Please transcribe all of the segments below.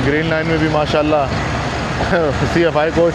Green line में भी माशाल्लाह CFI कोच।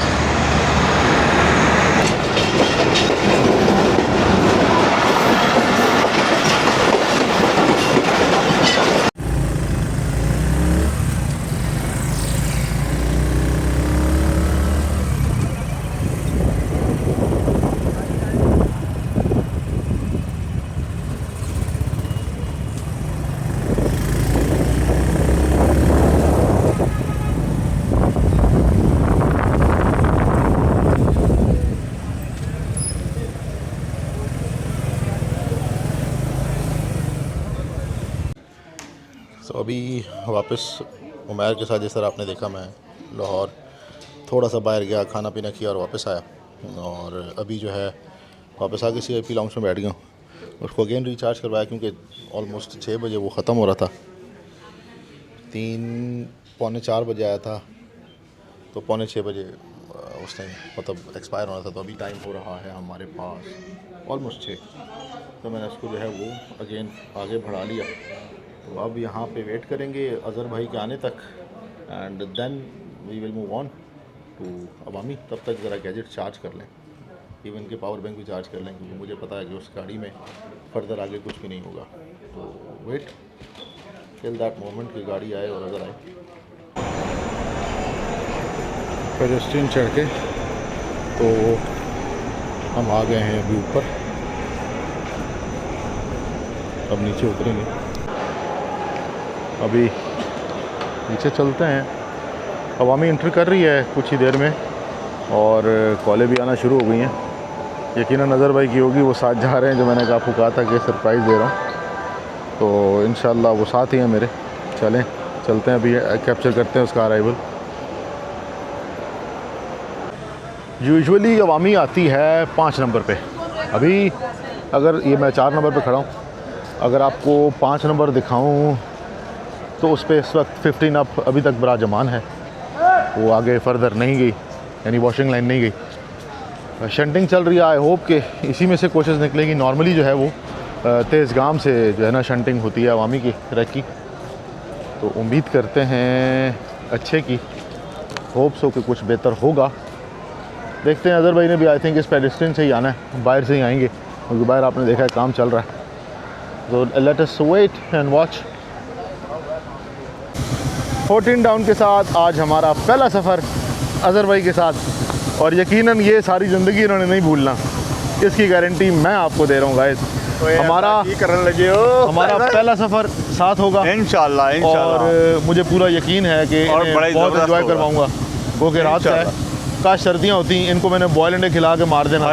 तो अभी वापस उमैर के साथ, जिस तरह आपने देखा, मैं लाहौर थोड़ा सा बाहर गया, खाना पीना किया और वापस आया। और अभी जो है वापस आके CIP लाउंज में बैठ गया हूँ। उसको अगेन रिचार्ज करवाया क्योंकि ऑलमोस्ट 6 बजे वो ख़त्म हो रहा था। 3 पौने 4 बजे आया था, तो पौने 6 बजे उस टाइम मतलब एक्सपायर होना था। तो अभी टाइम हो रहा है हमारे पास ऑलमोस्ट 6। तो मैंने उसको जो है वो अगेन आगे बढ़ा लिया। तो अब यहाँ पे वेट करेंगे अज़हर भाई के आने तक, and then we will move on to अवामी। तब तक ज़रा गैजेट चार्ज कर लें, इवन के पावर बैंक भी चार्ज कर लें, क्योंकि मुझे पता है कि उस गाड़ी में फर्दर आगे कुछ भी नहीं होगा। तो वेट टिल दैट मोमेंट कि गाड़ी आए और अज़हर आए। पेडेस्ट्रियन चढ़ के तो हम आ गए हैं अभी ऊपर, अब नीचे उतरेंगे। अभी नीचे चलते हैं। अवामी इंटर कर रही है कुछ ही देर में और कॉलें भी आना शुरू हो गई हैं। यकीनन अज़हर भाई की होगी, वो साथ जा रहे हैं, जो मैंने आपको कहा था कि सरप्राइज़ दे रहा हूँ। तो इंशाल्लाह वो साथ ही हैं मेरे। चलते हैं अभी कैप्चर करते हैं उसका अराइवल। यूजुअली अवामी आती है 5 नंबर पे। अभी अगर ये मैं 4 नंबर पे खड़ा हूँ, अगर आपको 5 नंबर दिखाऊँ तो उस पर इस वक्त 15 अप अभी तक बराजमान है, वो आगे फर्दर नहीं गई, यानी वॉशिंग लाइन नहीं गई। शंटिंग चल रही है। आई होप कि इसी में से कोशिश निकलेगी। नॉर्मली जो है वो तेज़गाम से जो है ना शंटिंग होती है अवामी की ट्रैक की। तो उम्मीद करते हैं अच्छे की, होप्स हो कि कुछ बेहतर होगा। देखते हैं। अज़हर भाई ने भी आई थिंक इस पेडेस्ट्रियन से ही आना है, बाहर से ही आएंगे, क्योंकि बाहर आपने देखा है काम चल रहा है। तो let us wait and watch. 14 down के साथ आज हमारा पहला सफ़र अज़हर भाई के साथ, और यकीनन ये सारी ज़िंदगी इन्होंने नहीं भूलना, इसकी गारंटी मैं आपको दे रहा हूँ गाइस। तो हमारा करने लगे हो, हमारा पहला सफ़र साथ होगा इंशाल्लाह। और मुझे पूरा यकीन है कि बहुत एंजॉय करवाऊँगा। वो कि रात है, काश सर्दियाँ होती, इनको मैंने बॉयल अंडे खिला के मार देना।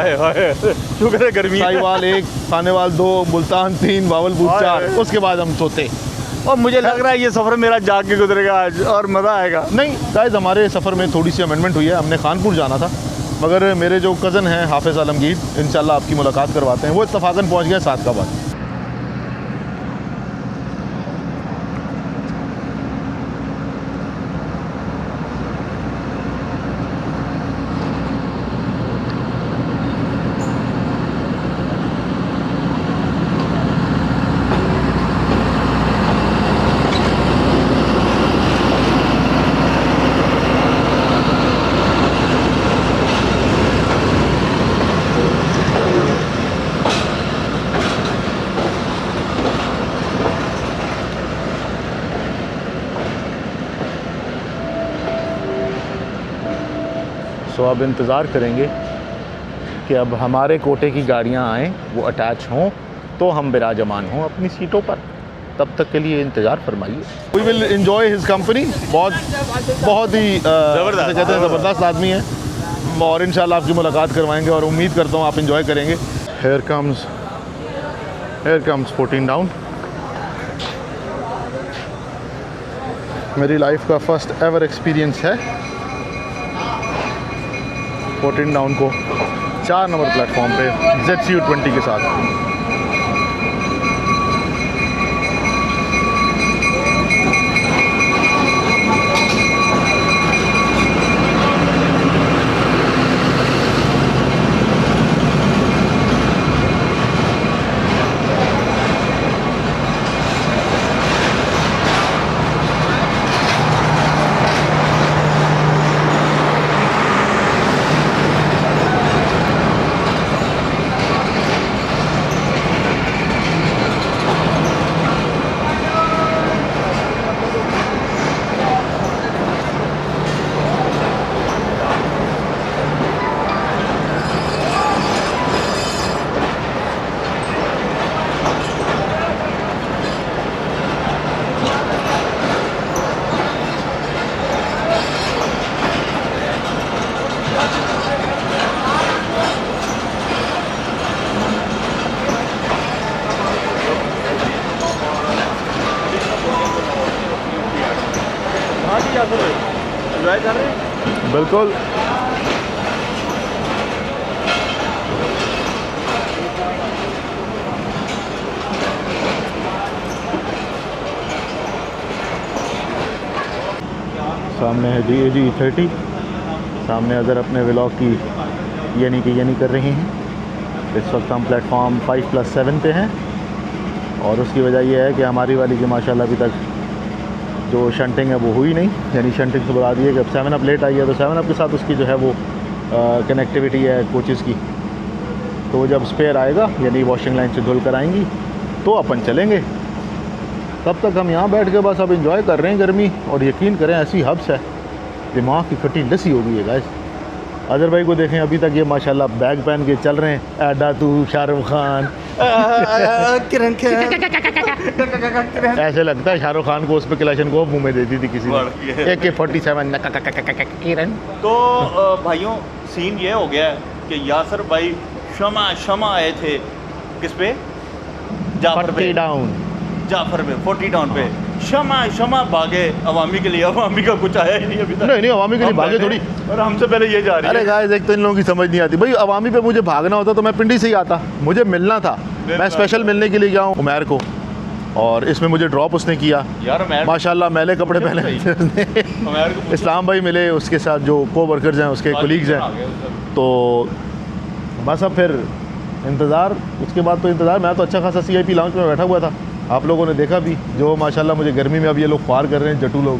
शुक्र है गर्मी। साहिवाल 1, खानेवाल 2, मुल्तान 3, बावलपुर 4, उसके बाद हम सोते। और मुझे लग रहा है ये सफ़र मेरा जाग के गुजरेगा आज और मज़ा आएगा। नहीं गाइस, हमारे सफ़र में थोड़ी सी अमेंडमेंट हुई है। हमने खानपुर जाना था, मगर मेरे जो कज़न हैं हाफिज़ आलमगीर, इंशाल्लाह आपकी मुलाकात करवाते हैं, वो इत्तफ़ाक़न पहुंच गए सादकाबाद। सो अब इंतज़ार करेंगे कि अब हमारे कोटे की गाड़ियाँ आएँ, वो अटैच हों, तो हम बिराजमान हों अपनी सीटों पर। तब तक के लिए इंतज़ार फरमाइए। We will enjoy his company. बहुत ही ज़बरदस्त आदमी है, और इंशाल्लाह आपकी मुलाकात करवाएंगे, और उम्मीद करता हूँ आप इंजॉय करेंगे। Here comes 14 down. मेरी लाइफ का फर्स्ट एवर एक्सपीरियंस है 14 डाउन को 4 नंबर प्लेटफॉर्म पे ZCU20 के साथ। एंजॉय कर रहे हैं। बिल्कुल। सामने है GAG-E30। सामने अगर अपने व्लॉग की यानी कर रहे हैं। इस वक्त हम प्लेटफॉर्म 5+7 पे हैं और उसकी वजह यह है कि हमारी वाली की माशाल्लाह अभी तक जो शंटिंग है वो हुई नहीं। यानी शंटिंग से बता दिए कि अब 7 अप लेट आई है तो 7 अप के साथ उसकी जो है वो कनेक्टिविटी है कोचेज़ की, तो जब स्पेयर आएगा यानी वॉशिंग लाइन से धुल कर आएंगी तो अपन चलेंगे। तब तक हम यहाँ बैठ के बस अब इंजॉय कर रहे हैं गर्मी। और यकीन करें ऐसी हब्स है, दिमाग की खट्टी लस्सी हो गई है गाइस। अजहर भाई को देखें अभी तक ये माशाल्लाह बैग पहन के चल रहे हैं। ऐडा तू शाहरुख खान किरण ऐसे लगता है शाहरुख खान को उस पर क्लैशन को मुंह में दे दी थी किसी ने। AK-47 किरण। तो भाइयों सीन ये हो गया है कि यासर भाई शमा आए थे किस पे, जाफर पे, जाफर पे 40 डाउन पे। शमा भागे अवामी के लिए, अवामी का कुछ आया ही नहीं अभी तक। नहीं अवामी के लिए भागे थोड़ी, और हमसे पहले ये जा रही है। अरे गाइस एक तो इन लोगों की समझ नहीं आती भाई। अवामी पे मुझे भागना होता तो मैं पिंडी से ही आता, मुझे मिलना था। मैं स्पेशल मिलने के लिए गया हूँ उमैर को और इसमें मुझे ड्रॉप उसने किया यार। माशाल्लाह मैले कपड़े पहने। इस्लाम भाई मिले, उसके साथ जो को वर्कर्स हैं उसके कोलीग्स हैं। तो बस अब फिर इंतज़ार, उसके बाद तो इंतज़ार। मैं तो अच्छा खासा CIP लाउंज में बैठा हुआ था, आप लोगों ने देखा भी जो माशाल्लाह मुझे गर्मी में अब ये लोग ख्वार कर रहे हैं जटू लोग।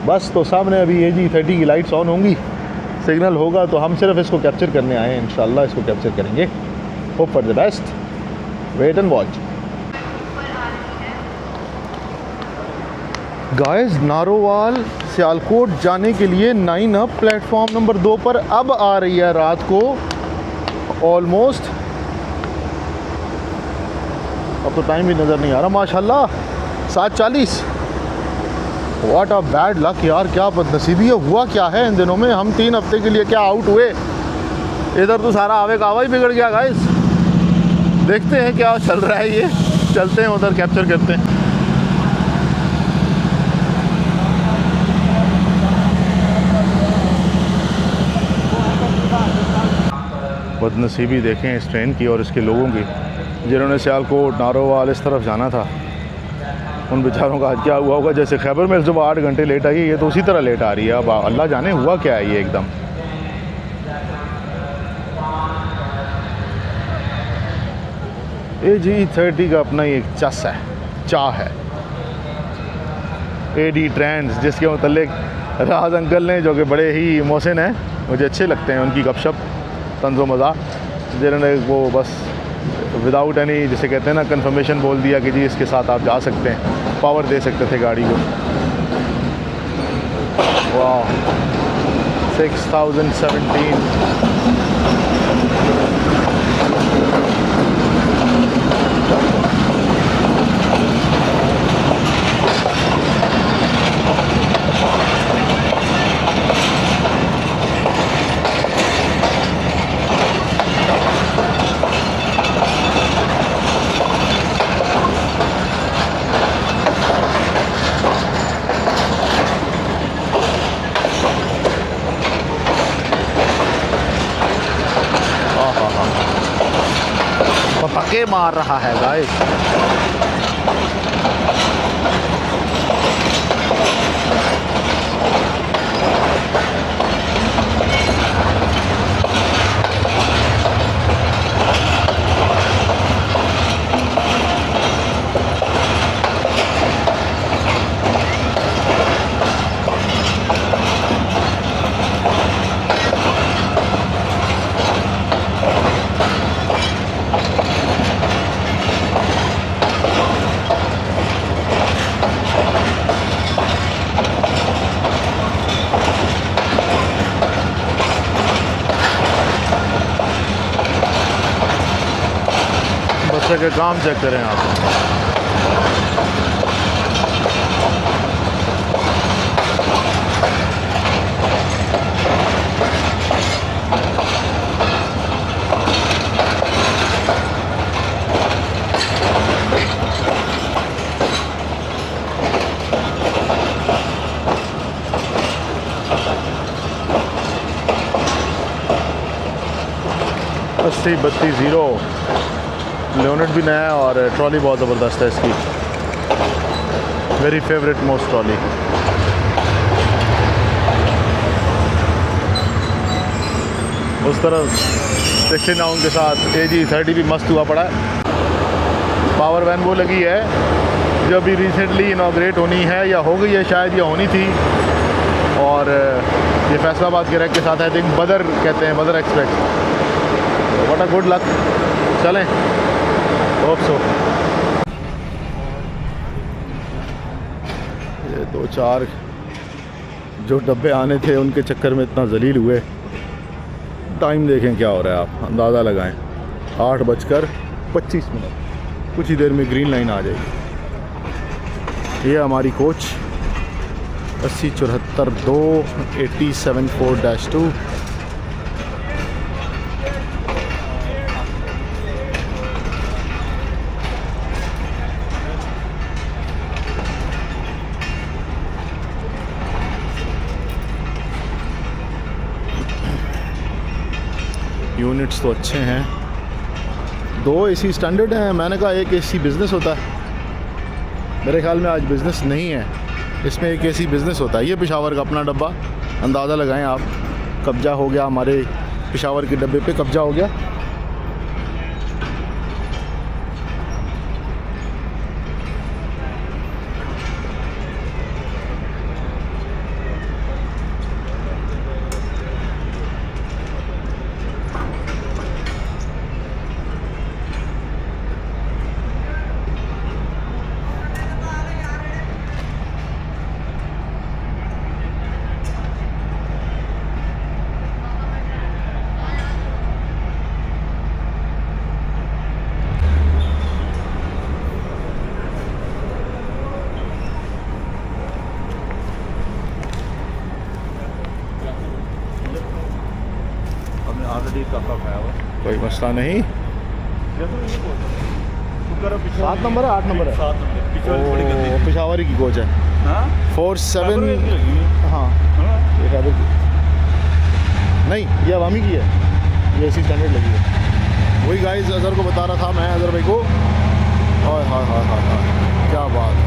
बस तो सामने अभी AG-30 की लाइट्स ऑन होंगी, सिग्नल होगा तो हम सिर्फ इसको कैप्चर करने आए हैं। इंशाल्लाह इसको कैप्चर करेंगे। Hope for the best, wait and watch. Guys Narowal Sialkot जाने के लिए 9 अप प्लेटफॉर्म नंबर 2 पर अब आ रही है रात को ऑलमोस्ट। अब तो टाइम भी नज़र नहीं आ रहा माशाल्लाह 7:40। व्हाट अ बैड लक यार, क्या बदनसीबी है। हुआ क्या है इन दिनों में, हम 3 हफ्ते के लिए क्या आउट हुए, इधर तो सारा आवे का आवा ही बिगड़ गया गाइस। देखते हैं क्या चल रहा है, ये चलते हैं उधर कैप्चर करते हैं। बदनसीबी देखें इस ट्रेन की और इसके लोगों की, जिन्होंने सियालकोट नारोवाल इस तरफ जाना था। उन बेचारों का आज क्या हुआ होगा। जैसे खैबर में जब 8 घंटे लेट आई है, ये तो उसी तरह लेट आ रही है। अब अल्लाह जाने हुआ क्या है ये एकदम। AG-30 का अपना ही एक चस है, चाह है। AD ट्रेंड्स जिसके मतलब राज अंकल ने, जो कि बड़े ही मोहसिन हैं, मुझे अच्छे लगते हैं उनकी गपशप तंज़ो मज़ाक, जिन्होंने वो बस विदाउट एनी जिसे कहते हैं ना कंफर्मेशन बोल दिया कि जी इसके साथ आप जा सकते हैं, पावर दे सकते थे गाड़ी को। वाह 6017। पटाखे मार रहा है गाइस। बच्चे के काम चेक करें आप। 80-32-0 लियोनेट भी नया है और ट्रॉली बहुत ज़बरदस्त है इसकी, मेरी फेवरेट मोस्ट ट्रॉली। उस तरफ 69 के साथ AG30 भी मस्त हुआ पड़ा है। पावर वैन वो लगी है जो अभी रिसेंटली इनॉग्रेट होनी है या हो गई है शायद, या होनी थी, और ये फैसलाबाद के रैक के साथ आई थिंक बदर कहते हैं, बदर express. What a good luck, चलें होप सो। ये 2-4 जो डब्बे आने थे उनके चक्कर में इतना जलील हुए। टाइम देखें क्या हो रहा है, आप अंदाज़ा लगाएं, 8:25, कुछ ही देर में ग्रीन लाइन आ जाएगी। ये हमारी कोच 8074-2 8074-2। यूनिट्स तो अच्छे हैं, 2 AC स्टैंडर्ड हैं। मैंने कहा एक AC बिज़नेस होता है, मेरे ख्याल में आज बिज़नेस नहीं है, इसमें एक AC बिज़नेस होता है। ये पेशावर का अपना डब्बा, अंदाज़ा लगाएं आप, कब्जा हो गया हमारे पेशावर के डब्बे पे, कब्जा हो गया। ऑलरेडी कप खाया हुआ, कोई मसला नहीं। 7 नंबर है, 8 नंबर है, 7 नंबर पेशावरी की कोच है। 47 हाँ, ये फैब्रिक नहीं, ये अवामी की है, ये AC स्टैंडर्ड लगी है। वही गाइस अज़हर को बता रहा था मैं, अज़हर भाई को, हाय हाय हाय हाय हाय, क्या बात है।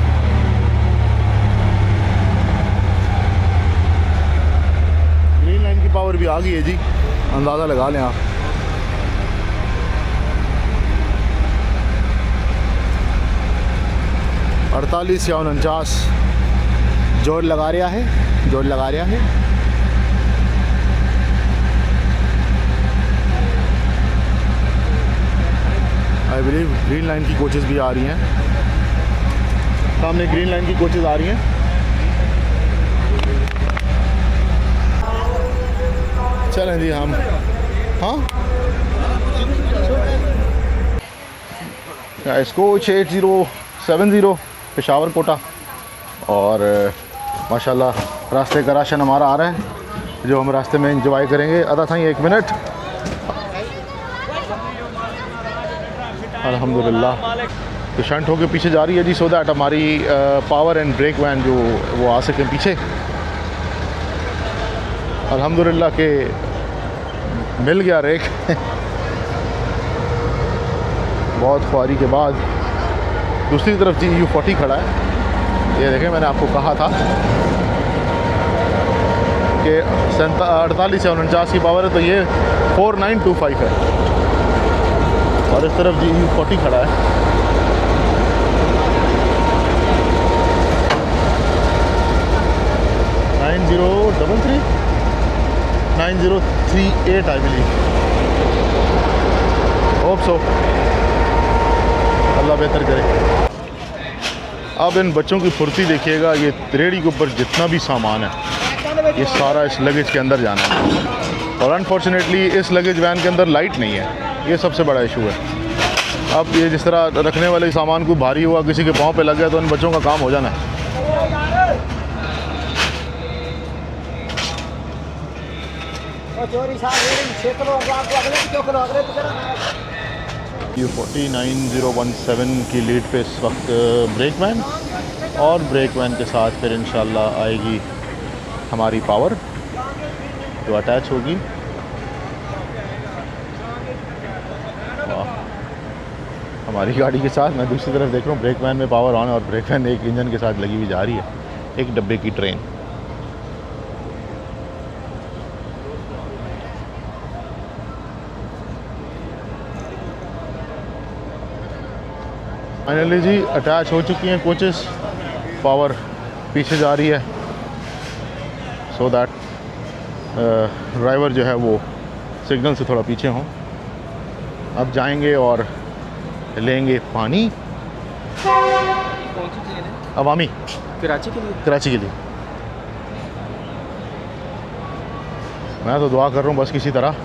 ग्रीन लाइन की पावर भी आ गई है जी, अंदाज़ा लगा लें आप। अड़तालीस या 49 जोर लगा रहा है, जोर लगा रहा है। आई बिलीव ग्रीन लाइन की कोचेज़ भी आ रही हैं, सामने ग्रीन लाइन की कोचेज़ आ रही हैं। चलें जी हम, हाँ कोच 8070 पेशावर कोटा, और माशाल्लाह रास्ते का राशन हमारा आ रहा है जो हम रास्ते में इंजॉय करेंगे। अदा था 1 मिनट, अल्हम्दुलिल्लाह। तो शंट होके पीछे जा रही है जी, सो दैट हमारी पावर एंड ब्रेक वैन जो वो आ सकें पीछे। अल्हम्दुलिल्लाह के मिल गया रेक बहुत ख्वारी के बाद। दूसरी तरफ जी U40 खड़ा है, ये देखें, मैंने आपको कहा था कि 48 या 49 की पावर है, तो ये 4925 है। और इस तरफ जी U40 खड़ा है, $9033 9038 आई बिलीव, होप सो, अल्लाह बेहतर करे। अब इन बच्चों की फुर्ती देखिएगा, ये रेडी के ऊपर जितना भी सामान है ये सारा इस लगेज के अंदर जाना है, और अनफॉर्चुनेटली इस लगेज वैन के अंदर लाइट नहीं है, ये सबसे बड़ा इशू है। अब ये जिस तरह रखने वाले सामान को भारी हुआ, किसी के पाँव पे लग गया, तो इन बच्चों का काम हो जाना है। U40 9017 की लीड पे इस वक्त ब्रेक वैन, और ब्रेक वैन के साथ फिर इंशाल्लाह आएगी हमारी पावर जो अटैच होगी। हमारी गाड़ी के साथ। मैं दूसरी तरफ देख रहा हूँ ब्रेक वैन में पावर ऑन और ब्रेक वैन एक इंजन के साथ लगी हुई जा रही है, एक डब्बे की ट्रेन। फाइनली जी अटैच हो चुकी हैं कोचेस, पावर पीछे जा रही है सो दैट ड्राइवर जो है वो सिग्नल से थोड़ा पीछे हों। अब जाएंगे और लेंगे पानी। कौन सी ट्रेन है? अवामी, कराची के लिए? कराची के लिए। मैं तो दुआ कर रहा हूँ बस किसी तरह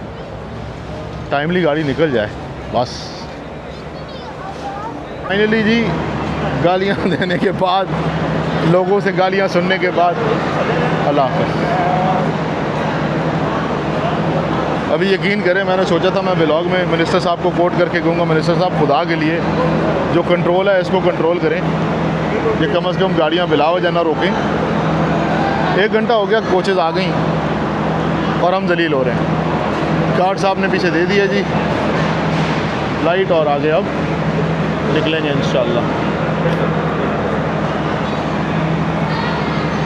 टाइमली गाड़ी निकल जाए बस। फाइनली जी गालियाँ देने के बाद, लोगों से गालियाँ सुनने के बाद, अल्लाह हाफ़िज़। अभी यकीन करें मैंने सोचा था मैं व्लॉग में मिनिस्टर साहब को कोट करके कहूँगा, मिनिस्टर साहब खुदा के लिए जो कंट्रोल है इसको कंट्रोल करें, ये कम से कम गाड़ियाँ बिला वजह ना रोकें। 1 घंटा हो गया कोचेज़ आ गई और हम जलील हो रहे हैं। गार्ड साहब ने पीछे दे दिया जी लाइट और आगे अब निकलेंगे इंशाल्लाह।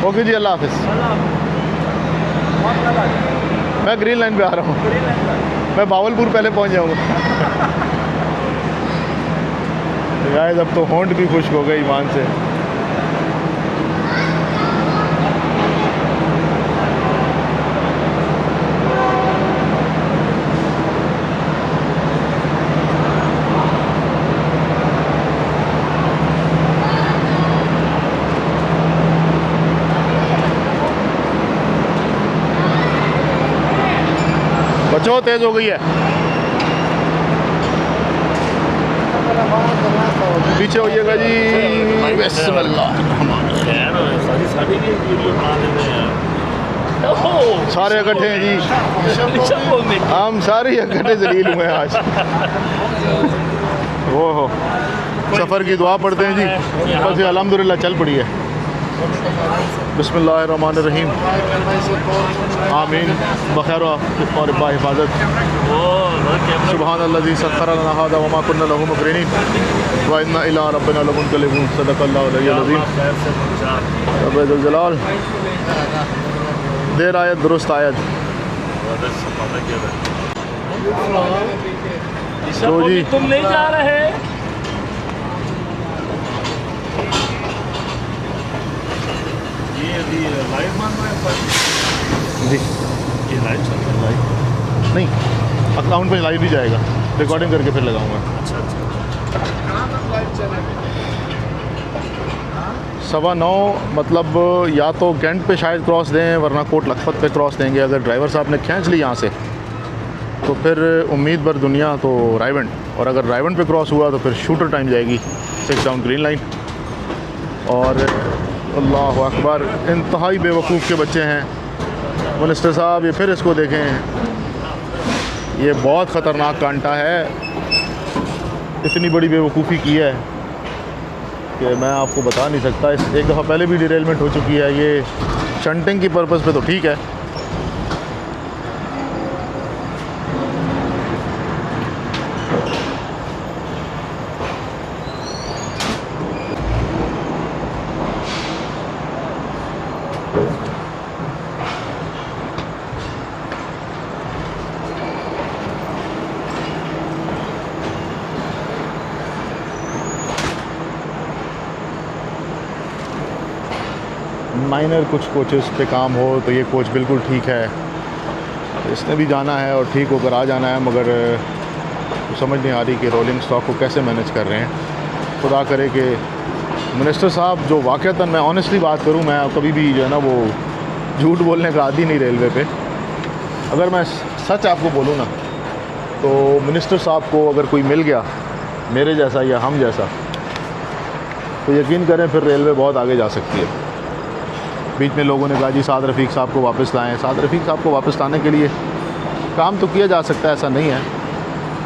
ओके जी, अल्लाह हाफ़िज़। मैं ग्रीन लाइन पे आ रहा हूँ, मैं बावलपुर पहले पहुँच जाऊँगा। गाइस अब तो होंठ भी खुश्क हो गई ईमान से। बच्चों तेज हो गई है, पीछे होइएगा जी। बिस्मिल्लाह, सारे इकट्ठे हैं जी, हम सारे इकट्ठे जलील हुए हैं आज। वो हो सफ़र की दुआ पढ़ते हैं जी, बस ये अल्हम्दुलिल्लाह चल पड़ी है। बिस्मिल्लाहिर्रहमानिर्रहीम, आमीन, बखैर और बाहिफाजत। सुब्हानल्लज़ी सख्खर लना हाज़ा वमा कुन्ना लहू मुक़रिनीन व इन्ना इला रब्बिना लमुनक़लिबून। सदक़ल्लाहुल अलिय्युल अज़ीम। रब्बे ज़ुल जलाल। देर आयत दुरुस्त आयत। तो जी तुम नहीं जा रहे? जी ये लाइव चल रहा है? नहीं, अकाउंट पे लाइव भी जाएगा, रिकॉर्डिंग करके फिर लगाऊंगा। अच्छा अच्छा। 9:15 मतलब या तो कैंट पे शायद क्रॉस दें वरना कोट लखपत पे क्रॉस देंगे। अगर ड्राइवर साहब ने खींच ली यहाँ से तो फिर उम्मीद भर दुनिया तो रायवंड, और अगर रायवंड पे क्रॉस हुआ तो फिर शूटर टाइम जाएगी 6 डाउन ग्रीन लाइन। और अल्लाह अकबर, इंतहाई बेवकूफ़ के बच्चे हैं मिनिस्टर साहब। ये फिर इसको देखें, ये बहुत ख़तरनाक कांटा है, इतनी बड़ी बेवकूफ़ी की है कि मैं आपको बता नहीं सकता। इस एक दफ़ा पहले भी डिरेलमेंट हो चुकी है। ये शंटिंग की पर्पज़ पे तो ठीक है, माइनर कुछ कोचेस पे काम हो तो ये कोच बिल्कुल ठीक है, तो इसने भी जाना है और ठीक होकर आ जाना है। मगर तो समझ नहीं आ रही कि रोलिंग स्टॉक को कैसे मैनेज कर रहे हैं। खुदा करे कि मिनिस्टर साहब जो वाक़तन, मैं ऑनेस्टली बात करूं, मैं कभी भी जो है ना वो झूठ बोलने का आदी नहीं रेलवे पे। अगर मैं सच आपको बोलूँ ना तो मिनिस्टर साहब को अगर कोई मिल गया मेरे जैसा या हम जैसा, तो यकीन करें फिर रेलवे बहुत आगे जा सकती है। बीच में लोगों ने कहा जी साद रफ़ीक साहब को वापस लाएं। साद रफ़ीक साहब को वापस लाने के लिए काम तो किया जा सकता है, ऐसा नहीं है,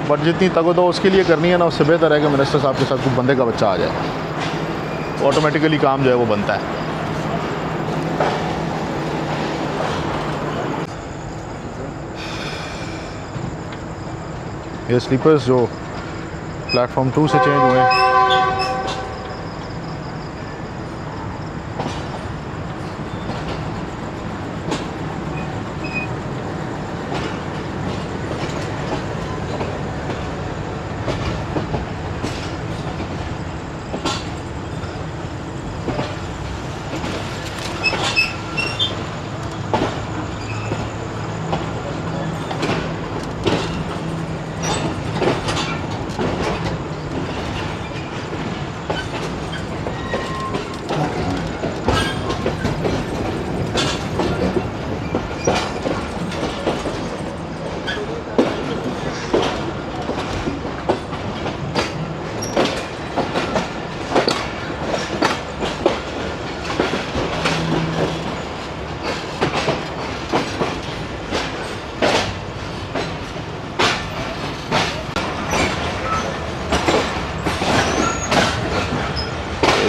बट जितनी तगदो उसके लिए करनी है ना, उससे बेहतर है कि मिनिस्टर साहब के साथ कोई बंदे का बच्चा आ जाए, ऑटोमेटिकली काम जो है वो बनता है। ये स्लीपर्स जो प्लेटफॉर्म 2 से चेंज हुए हैं।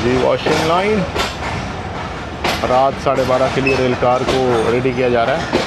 जी वॉशिंग लाइन, रात 12:30 के लिए रेल कार को रेडी किया जा रहा है।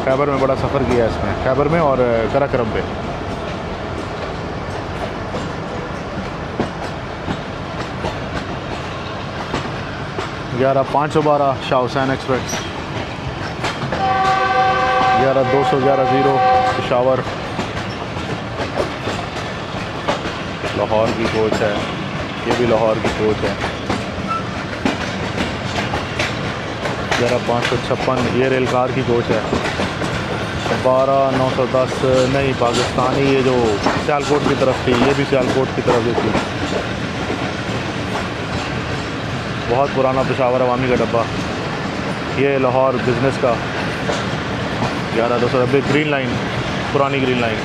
खैबर में बड़ा सफ़र किया है इसमें, खैबर में और कराकरम पे। ग्यारह 512 शाह हुसैन एक्सप्रेस, 11-211-0 पेशावर। लाहौर की कोच है, ये भी लाहौर की कोच है। 11-556 ये रेल कार की कोच है। 12-910 नहीं पाकिस्तानी, ये जो सियालकोट की तरफ थी, ये भी सियालकोट की तरफ थी। बहुत पुराना पेशावर अवामी का डब्बा। ये लाहौर बिज़नेस का 11-290 ग्रीन लाइन, पुरानी ग्रीन लाइन।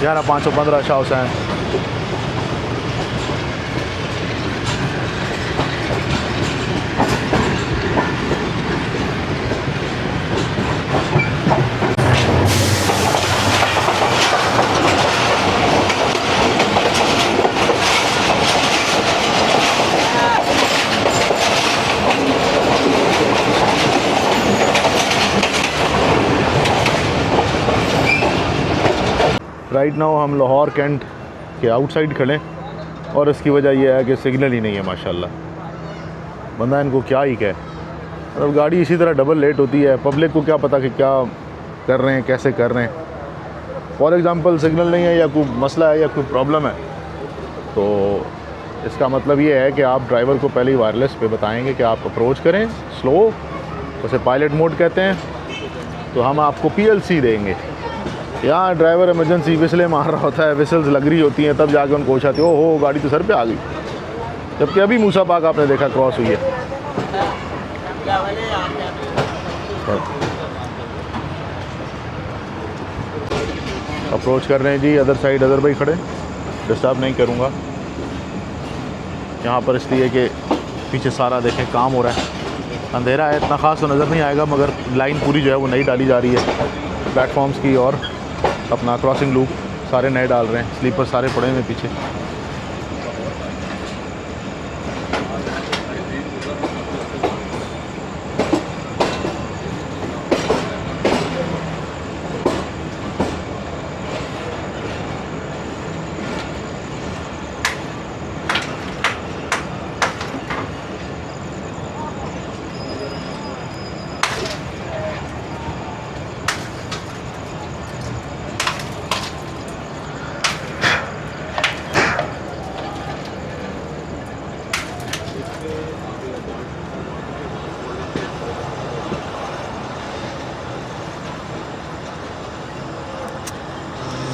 ग्यारह 515 शाह हुसैन। राइट नाउ हम लाहौर कैंट के आउटसाइड खड़े, और इसकी वजह यह है कि सिग्नल ही नहीं है माशाल्लाह। बंदा इनको क्या ही कहे, मतलब गाड़ी इसी तरह डबल लेट होती है। पब्लिक को क्या पता कि क्या कर रहे हैं, कैसे कर रहे हैं। फॉर एग्ज़ाम्पल सिग्नल नहीं है या कोई मसला है या कोई प्रॉब्लम है, तो इसका मतलब ये है कि आप ड्राइवर को पहले ही वायरलेस पे बताएंगे कि आप अप्रोच करें स्लो, उसे पायलट मोड कहते हैं, तो हम आपको PLC देंगे। यहाँ ड्राइवर इमरजेंसी विसलें मार रहा होता है, विसल्स लग रही होती हैं, तब जाके उनको होश आती है, ओहो गाड़ी तो सर पे आ गई। जबकि अभी मूसा पाक आपने देखा क्रॉस हुई है। अप्रोच कर रहे हैं जी, अदर साइड अदर भाई खड़े, डिस्टर्ब नहीं करूँगा यहाँ पर, इसलिए कि पीछे सारा देखें काम हो रहा है। अंधेरा है, इतना ख़ास तो नज़र नहीं आएगा, मगर लाइन पूरी जो है वो नई डाली जा रही है प्लेटफॉर्म्स की, और अपना क्रॉसिंग लूप सारे नए डाल रहे हैं। स्लीपर सारे पड़े हुए पीछे।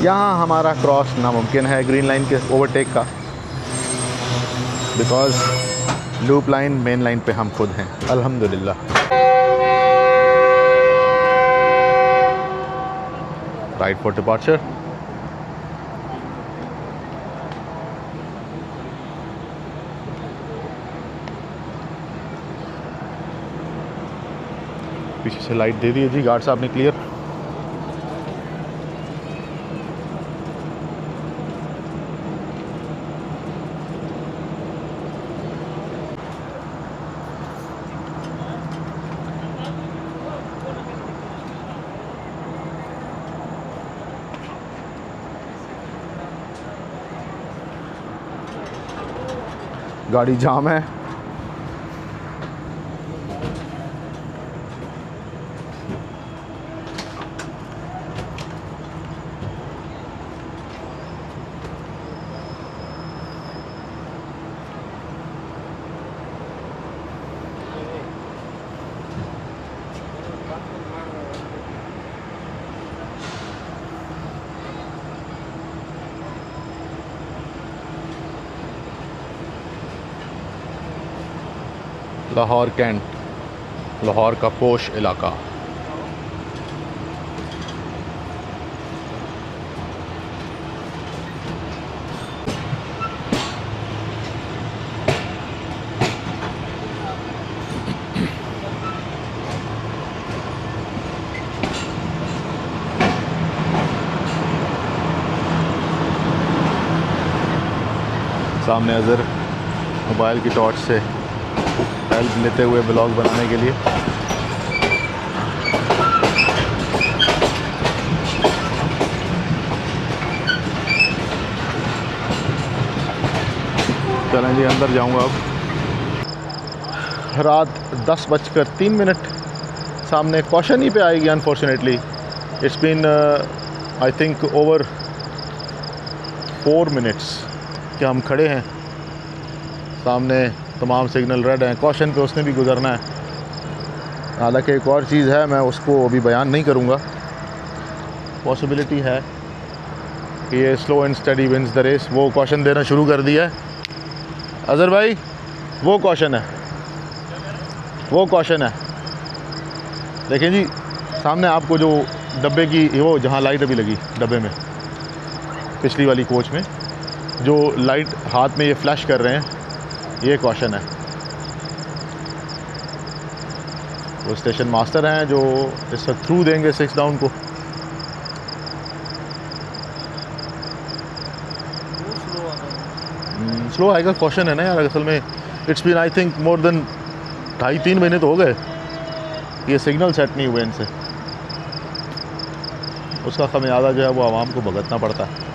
यहाँ हमारा क्रॉस नामुमकिन है ग्रीन लाइन के ओवरटेक का, because loop line main line पे हम खुद हैं अल्हम्दुलिल्लाह। Right for departure. पीछे से लाइट दे दी है जी गार्ड साहब ने क्लियर। गाड़ी जाम है। लाहौर कैंट, लाहौर का पोश इलाका। सामने अज़र मोबाइल की टॉर्च से हेल्प लेते हुए ब्लॉग बनाने के लिए। चलें जी अंदर जाऊंगा अब। रात 10:03 सामने कॉशन ही पे आएगी unfortunately. It's been I think over 4 minutes कि हम खड़े हैं, सामने तमाम सिग्नल रेड हैं, कॉशन पे उसने भी गुजरना है। हालांकि एक और चीज़ है, मैं उसको अभी बयान नहीं करूँगा। पॉसिबिलिटी है कि ये slow and steady wins the race. वो कॉशन देना शुरू कर दिया है अज़र भाई, वो कॉशन है, वो कॉशन है। देखें जी सामने आपको जो डब्बे की वो जहाँ लाइट अभी लगी डब्बे में, पिछली वाली कोच में जो लाइट हाथ में ये फ्लैश कर रहे हैं, ये कॉशन है। वो स्टेशन मास्टर हैं जो इस वक्त थ्रू देंगे 6 डाउन को। स्लो आएगा, कॉशन है ना यार असल में। It's been I think more than 2.5-3 महीने तो हो गए ये सिग्नल सेट नहीं हुए इनसे। उसका खमियाजा जो है वो आवाम को भुगतना पड़ता है।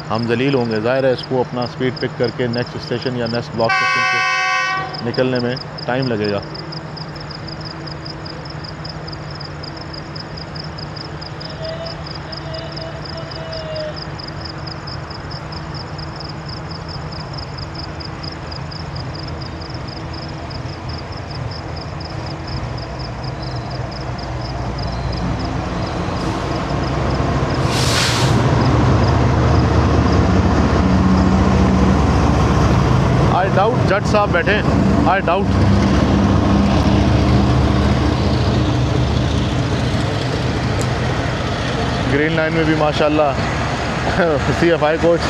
हम जलील होंगे, ज़ाहिर है इसको अपना स्पीड पिक करके नेक्स्ट स्टेशन या नेक्स्ट ब्लॉक स्टेशन से निकलने में टाइम लगेगा। डाउट जज साहब बैठे, आई डाउट। ग्रीन लाइन में भी माशाल्लाह CFI कोच।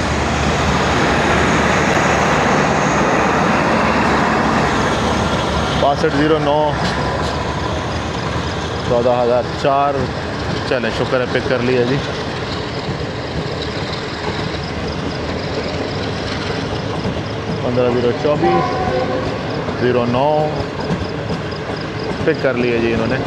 (6209) 14,004। चलें शुक्र है पिक कर लिया जी। (15,024) 09 पिक कर लिए जी इन्होंने।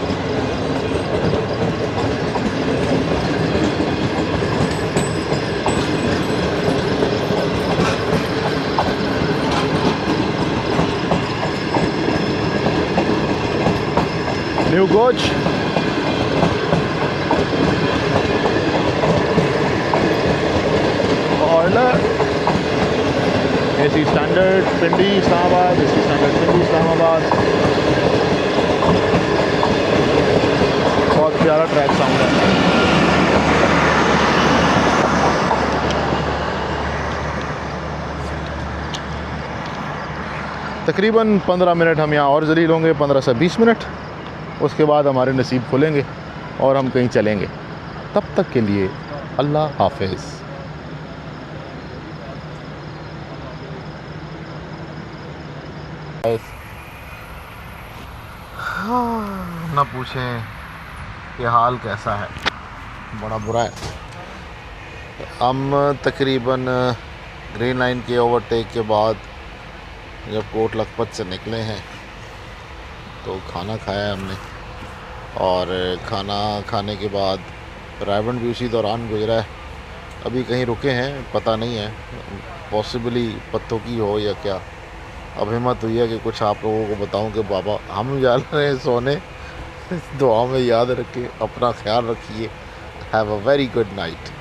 New coach order AC standard Pindi Islamabad, AC standard Pindi Islamabad. बहुत प्यारा ट्रैक साउंड है। तकरीबन 15 मिनट हम यहाँ और जलील होंगे, 15 से 20 मिनट। उसके बाद हमारे नसीब खुलेंगे और हम कहीं चलेंगे। तब तक के लिए अल्लाह हाफिज़। ना पूछें कि हाल कैसा है, बड़ा बुरा है। हम तकरीबन ग्रीन लाइन के ओवरटेक के बाद जब कोट लखपत से निकले हैं तो खाना खाया हमने, और खाना खाने के बाद रायबंड भी उसी दौरान गुजरा है। अभी कहीं रुके हैं, पता नहीं है, पॉसिबली पत्तों की हो या क्या। अब हिम्मत हुई है कि कुछ आप लोगों को बताऊं कि बाबा हम जा रहे हैं सोने। दुआ में याद रखें, अपना ख्याल रखिए। Have a very good night.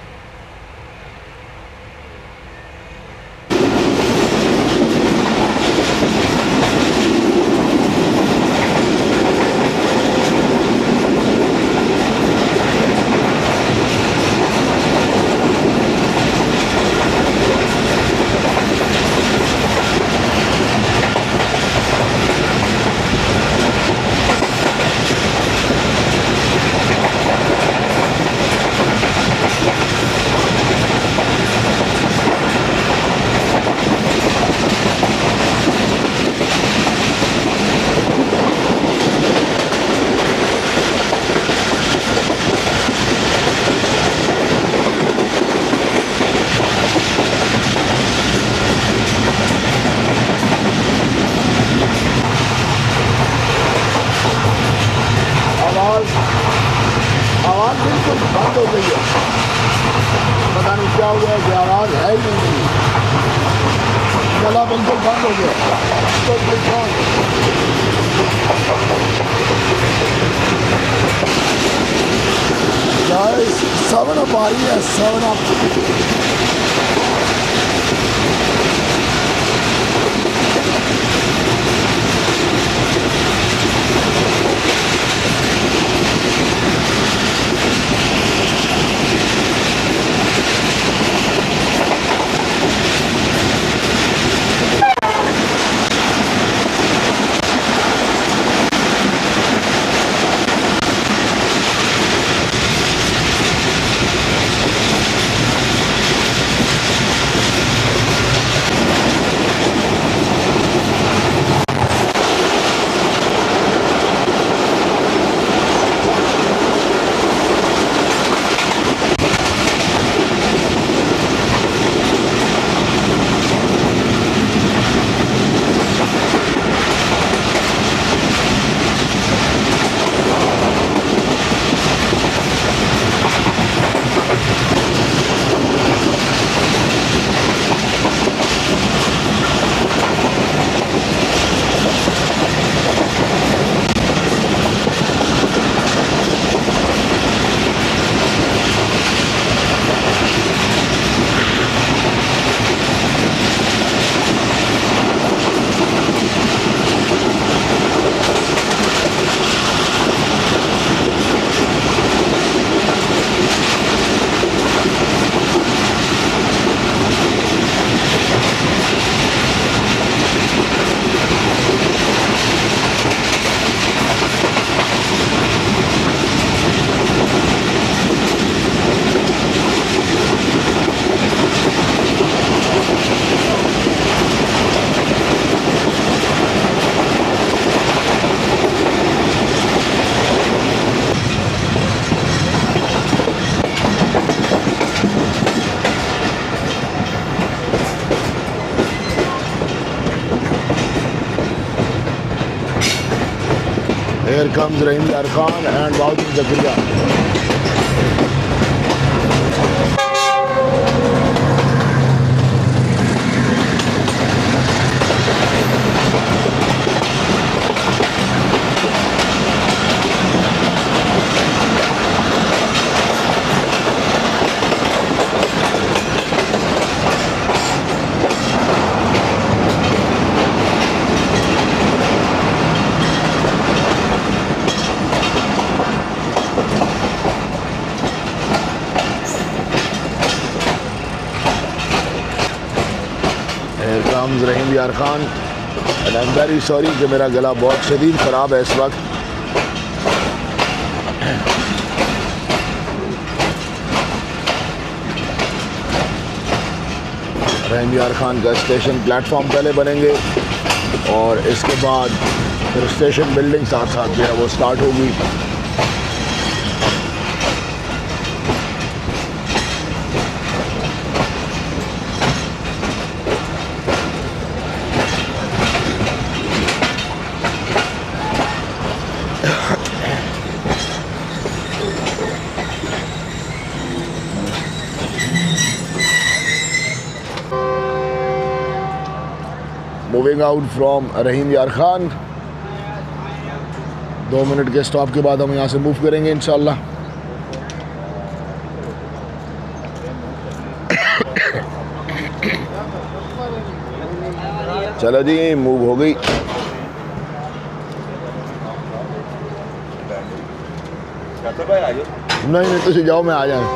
आवाज़ बिल्कुल बंद हो गई है, पता नहीं क्या हुआ है कि आवाज़ है ही नहीं। गला बिल्कुल बंद हो गया। तो गाइस 7 अप आ रही है, 7 up. Here comes Rahim Yar Khan and Bahadur Zakaria. Here comes Rahim Yar Khan. And I am very sorry कि मेरा गला बहुत शदीद ख़राब है इस वक्त। रहीम यार खान का स्टेशन प्लेटफॉर्म पहले बनेंगे और इसके बाद फिर स्टेशन बिल्डिंग साथ साथ जो है वो स्टार्ट होगी। मूविंग आउट फ्रॉम रहीम यार खान। 2 मिनट के स्टॉप के बाद हम यहाँ से मूव करेंगे इंशाल्लाह। चलो जी, मूव हो गई। नहीं तुम जाओ, मैं आ जाऊँ।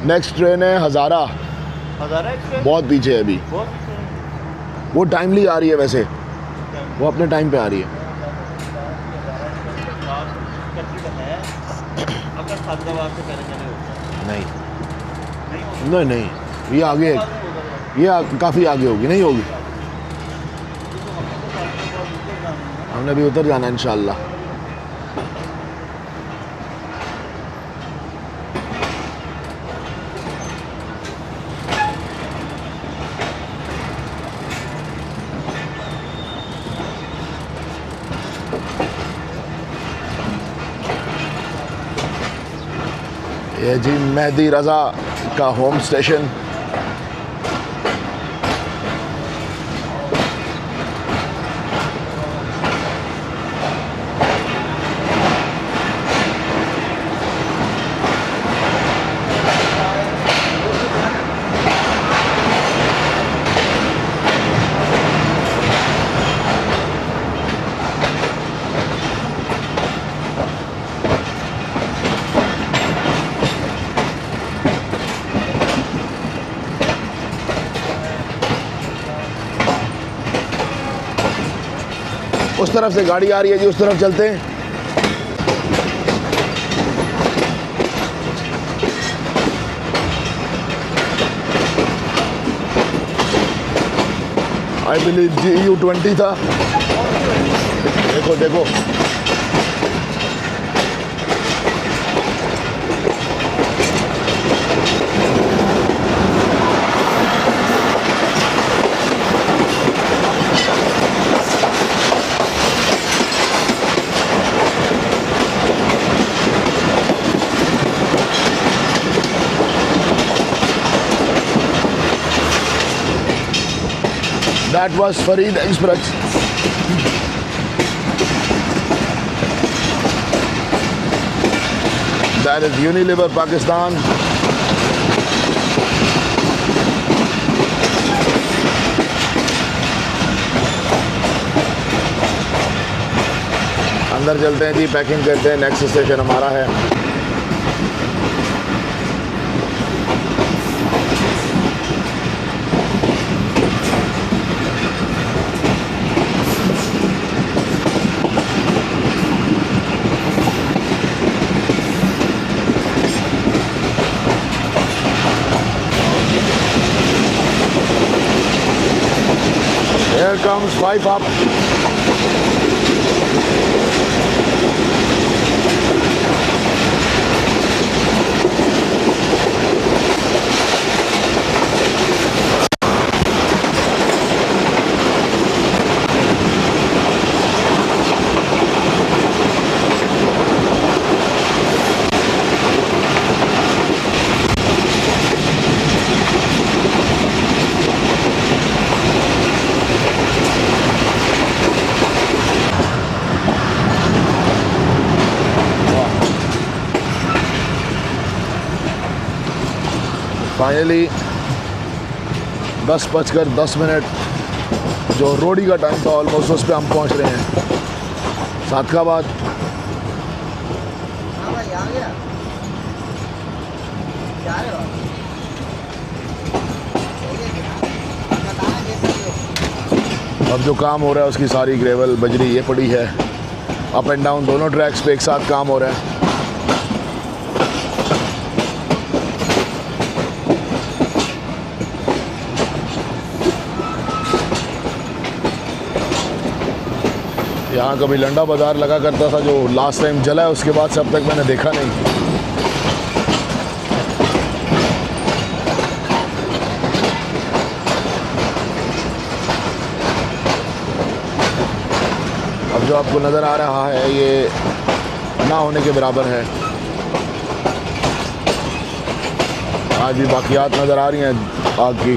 नेक्स्ट ट्रेन है हज़ारा। हज़ारा एक्सप्रेस बहुत पीछे है अभी, वो टाइमली आ रही है वैसे, वो अपने टाइम पे आ रही है। नहीं नहीं, ये आगे, ये काफ़ी आगे होगी। नहीं होगी, हमने अभी उतर जाना इंशाल्लाह। ये जी मेहदी रज़ा का होम स्टेशन। उस तरफ से गाड़ी आ रही है जी, उस तरफ चलते हैं। आई बिलीव जी U20 था। देखो देखो, that was Farid Express. That is Unilever Pakistan. अंदर चलते हैं जी, पैकिंग करते हैं। नेक्स्ट स्टेशन हमारा है Here comes 5 up. फाइनली 10:10 जो रोडी का टाइम था ऑलमोस्ट, उस पर हम पहुंच रहे हैं सादकाबाद। अब जो काम हो रहा है उसकी सारी ग्रेवल बजरी ये पड़ी है। अप एंड डाउन दोनों ट्रैक्स पे एक साथ काम हो रहा है। यहाँ कभी लंडा बाज़ार लगा करता था जो लास्ट टाइम जला है, उसके बाद से अब तक मैंने देखा नहीं। अब जो आपको नज़र आ रहा है ये ना होने के बराबर है। आज भी बाकियात नज़र आ रही हैं आग की।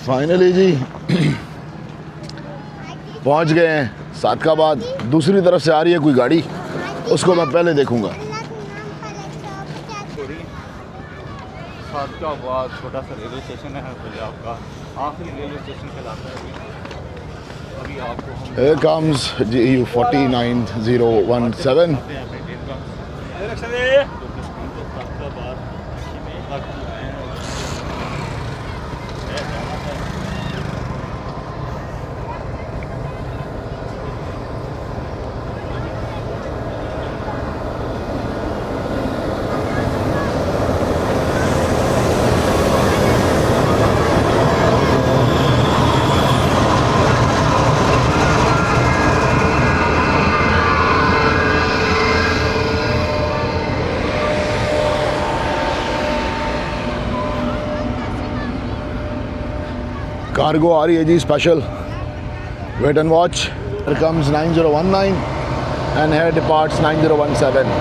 फाइनली जी पहुंच गए हैं सादकाबाद। दूसरी तरफ से आ रही है कोई गाड़ी, उसको मैं पहले देखूंगा। सादकाबाद छोटा सा रेलवे स्टेशन है पंजाब का, आखिरी रेलवे स्टेशन कहलाता है। अभी आपको हम Here comes GU 49017। कार्गो आ रही है जी special. Wait and watch. Here comes 9019 and here departs 9017।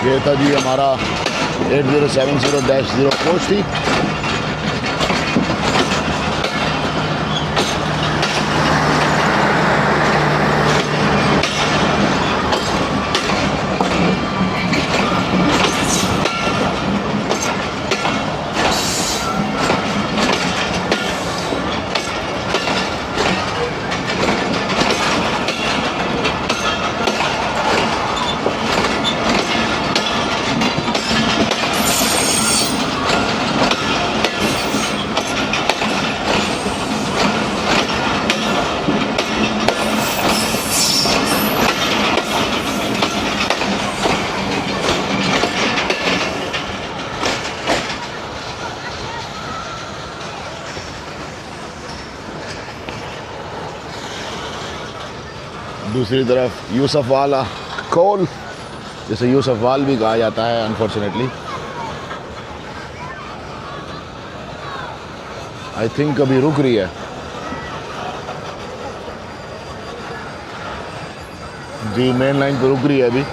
ये था जी हमारा 8070-0 कोच थी। दूसरी तरफ यूसुफ वाला कोल, जिसे यूसुफ वाल भी कहा जाता है अनफॉर्चुनेटली। आई थिंक अभी रुक रही है। जी मेन लाइन पर रुक रही है अभी।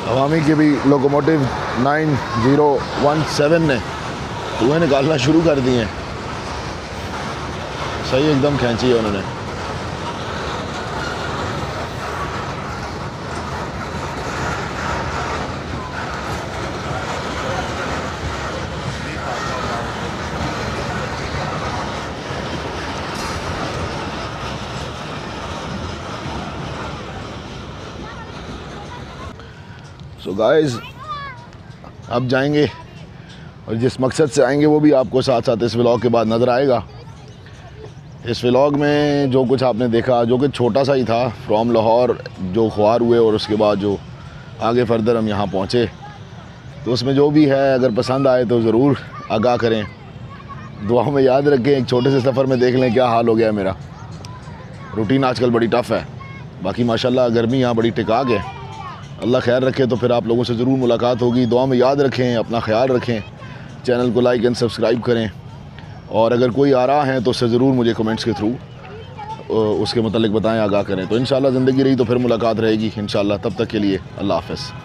अवामी के भी लोकोमोटिव 9017 ने धुएँ निकालना शुरू कर दिए हैं। सही एकदम खींची है उन्होंने। सो गाइस अब जाएंगे, और जिस मकसद से आएंगे वो भी आपको साथ साथ इस व्लॉग के बाद नज़र आएगा। इस व्लॉग में जो कुछ आपने देखा, जो कि छोटा सा ही था, फ्रॉम लाहौर जो ख्वार हुए और उसके बाद जो आगे फर्दर हम यहाँ पहुँचे, तो उसमें जो भी है अगर पसंद आए तो ज़रूर आगाह करें, दुआ में याद रखें। एक छोटे से सफ़र में देख लें क्या हाल हो गया है मेरा। रूटीन आजकल बड़ी टफ़ है, बाकी माशाल्लाह गर्मी यहाँ बड़ी टिकाक है। अल्लाह खैर रखे तो फिर आप लोगों से ज़रूर मुलाकात होगी। दुआ में याद रखें, अपना ख्याल रखें, चैनल को लाइक एंड सब्सक्राइब करें, और अगर कोई आ रहा है तो उससे ज़रूर मुझे कमेंट्स के थ्रू उसके मतलब बताएं, आगाह करें। तो इंशाल्लाह ज़िंदगी रही तो फिर मुलाकात रहेगी इंशाल्लाह। तब तक के लिए अल्लाह हाफ़िज़।